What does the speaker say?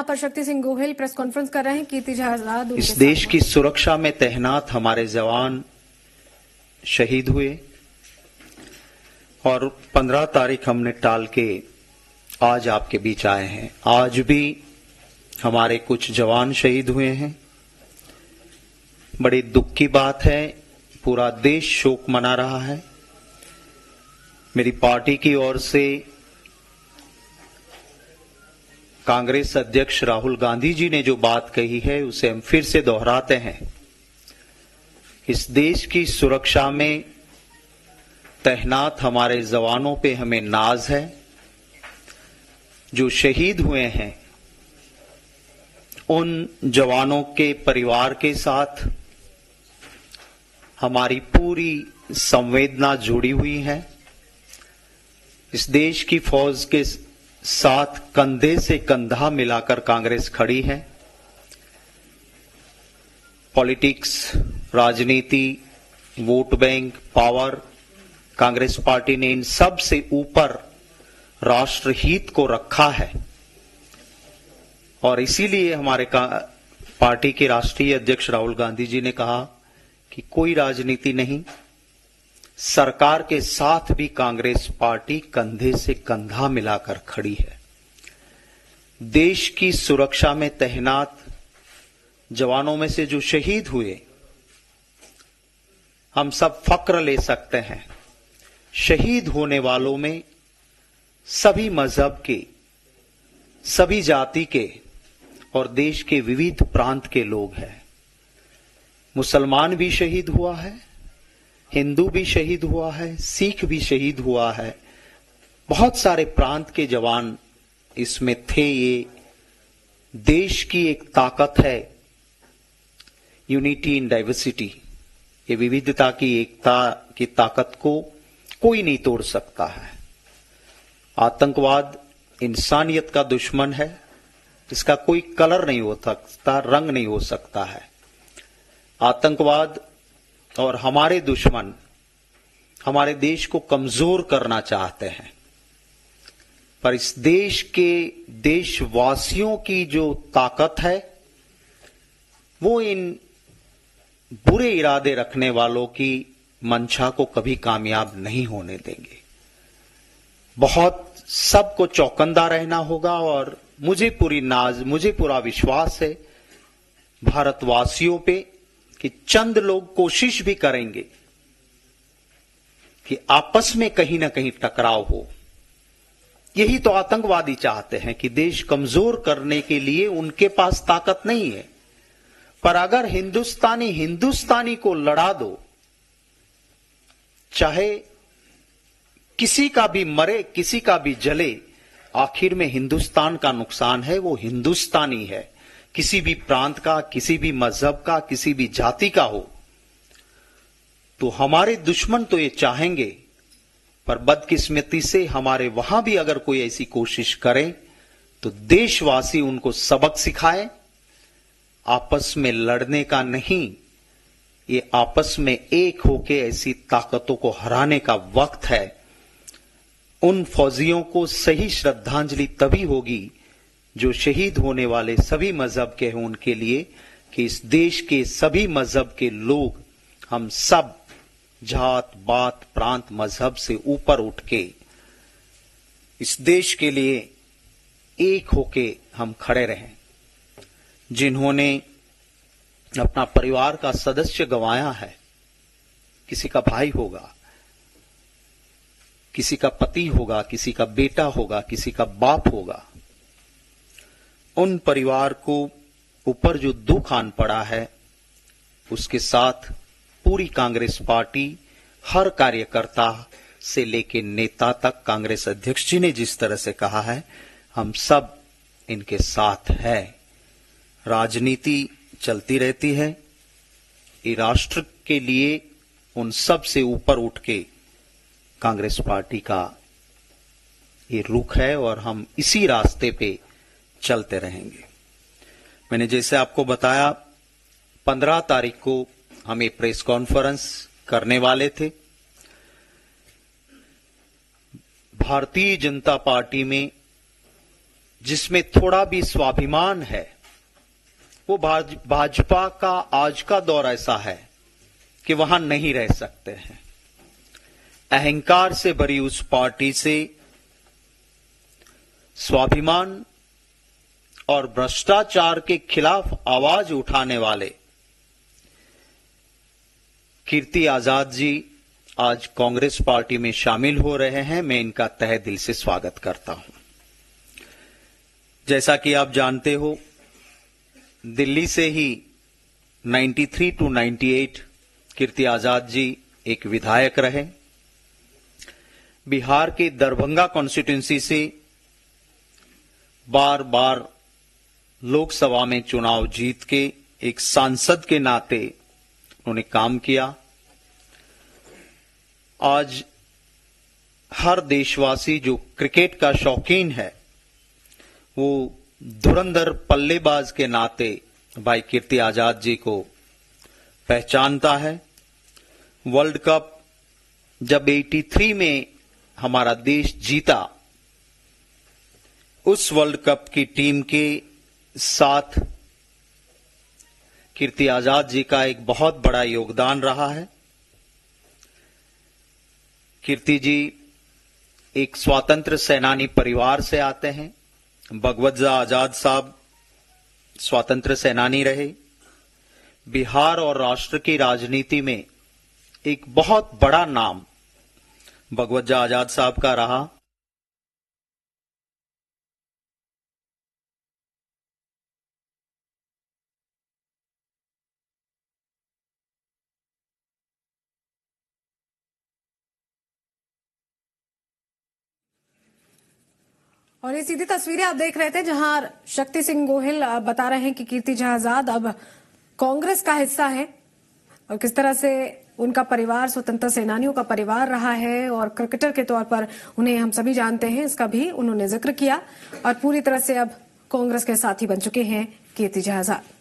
महापरिशक्ति Singh Gohil press conference कर रहे हैं। कीर्ति आजाद इस देश की सुरक्षा में तैनात हमारे जवान शहीद हुए और 15 तारीख हमने टाल के आज आपके बीच आए हैं। आज भी हमारे कुछ जवान शहीद हुए हैं। बड़ी दुख की बात है, पूरा देश शोक मना रहा है। मेरी पार्टी की ओर से कांग्रेस अध्यक्ष राहुल गांधी जी ने जो बात कही है उसे हम फिर से दोहराते हैं। इस देश की सुरक्षा में तैनात हमारे जवानों पे हमें नाज है। जो शहीद हुए हैं उन जवानों के परिवार के साथ हमारी पूरी संवेदना जुड़ी हुई है। इस देश की फौज के साथ कंधे से कंधा मिलाकर कांग्रेस खड़ी है। पॉलिटिक्स, राजनीति, vote bank, power, Congress party ने इन सब से ऊपर राष्ट्रहित को रखा है और इसीलिए हमारे पार्टी के राष्ट्रीय अध्यक्ष राहुल गांधी जी ने कहा कि कोई राजनीति नहीं, सरकार के साथ भी कांग्रेस पार्टी कंधे से कंधा मिलाकर खड़ी है। देश की सुरक्षा में तैनात जवानों में से जो शहीद हुए, हम सब फक्र ले सकते हैं। शहीद होने वालों में सभी मजहब के, सभी जाति के और देश के विविध प्रांत के लोग हैं। मुसलमान भी शहीद हुआ है, हिंदू भी शहीद हुआ है, सिख भी शहीद हुआ है। बहुत सारे प्रांत के जवान इसमें थे। ये देश की एक ताकत है, यूनिटी इन डाइवर्सिटी। ये विविधता की एकता की ताकत को कोई नहीं तोड़ सकता है। आतंकवाद इंसानियत का दुश्मन है, इसका कोई कलर नहीं हो सकता, रंग नहीं हो सकता है। आतंकवाद और हमारे दुश्मन हमारे देश को कमजोर करना चाहते हैं, पर इस देश के देशवासियों की जो ताकत है वो इन बुरे इरादे रखने वालों की मंशा को कभी कामयाब नहीं होने देंगे। बहुत सबको चौकन्ना रहना होगा और मुझे पूरा विश्वास है भारतवासियों पे कि चंद लोग कोशिश भी करेंगे कि आपस में कहीं ना कहीं टकराव हो। यही तो आतंकवादी चाहते हैं कि देश कमजोर करने के लिए उनके पास ताकत नहीं है। पर अगर हिंदुस्तानी को लड़ा दो, चाहे किसी का भी मरे, किसी का भी जले, आखिर में हिंदुस्तान का नुकसान है वो हिंदुस्तानी है। किसी भी प्रांत का, किसी भी मजहब का, किसी भी जाति का हो। तो हमारे दुश्मन तो ये चाहेंगे, पर बदकिस्मती से हमारे वहां भी अगर कोई ऐसी कोशिश करे तो देशवासी उनको सबक सिखाए। आपस में लड़ने का नहीं, ये आपस में एक होके ऐसी ताकतों को हराने का वक्त है। उन फौजियों को सही श्रद्धांजलि तभी होगी जो शहीद होने वाले सभी मजहब के हैं उनके लिए, कि इस देश के सभी मजहब के लोग, हम सब जात बात प्रांत मजहब से ऊपर उठ के इस देश के लिए एक होके हम खड़े रहें। जिन्होंने अपना परिवार का सदस्य गंवाया है, किसी का भाई होगा, किसी का पति होगा, किसी का बेटा होगा, किसी का बाप होगा, उन परिवार को ऊपर जो दुख आन पड़ा है उसके साथ पूरी कांग्रेस पार्टी, हर कार्यकर्ता से लेके नेता तक, कांग्रेस अध्यक्ष जी ने जिस तरह से कहा है, हम सब इनके साथ है। राजनीति चलती रहती है, ये राष्ट्र के लिए उन सब से ऊपर उठ के कांग्रेस पार्टी का ये रुख है और हम इसी रास्ते पे चलते रहेंगे। मैंने जैसे आपको बताया 15 तारीख को हम एक प्रेस कॉन्फ्रेंस करने वाले थे। भारतीय जनता पार्टी में जिसमें थोड़ा भी स्वाभिमान है, वो भाजपा का आज का दौर ऐसा है कि वहां नहीं रह सकते हैं। अहंकार से भरी उस पार्टी से स्वाभिमान और भ्रष्टाचार के खिलाफ आवाज उठाने वाले कीर्ति आजाद जी आज कांग्रेस पार्टी में शामिल हो रहे हैं। मैं इनका तहे दिल से स्वागत करता हूं। जैसा कि आप जानते हो, दिल्ली से ही 93 to 98 कीर्ति आजाद जी एक विधायक रहे। बिहार के दरभंगा कॉन्स्टिट्यूंसी से बार बार लोकसभा में चुनाव जीत के एक सांसद के नाते उन्होंने काम किया। आज हर देशवासी जो क्रिकेट का शौकीन है, वो धुरंधर पल्लेबाज के नाते भाई कीर्ति आजाद जी को पहचानता है। वर्ल्ड कप जब 83 में हमारा देश जीता, उस वर्ल्ड कप की टीम के साथ कीर्ति आजाद जी का एक बहुत बड़ा योगदान रहा है। कीर्ति जी एक स्वतंत्र सेनानी परिवार से आते हैं। भगवजा आजाद साहब स्वतंत्र सेनानी रहे। बिहार और राष्ट्र की राजनीति में एक बहुत बड़ा नाम भगवजा आजाद साहब का रहा। और ये सीधी तस्वीरें आप देख रहे थे, जहां शक्ति सिंह गोहिल बता रहे हैं कि कीर्ति आजाद अब कांग्रेस का हिस्सा है और किस तरह से उनका परिवार स्वतंत्र सेनानियों का परिवार रहा है और क्रिकेटर के तौर पर उन्हें हम सभी जानते हैं, इसका भी उन्होंने जिक्र किया। और पूरी तरह से अब कांग्रेस के साथी बन चुके हैं कीर्ति आजाद।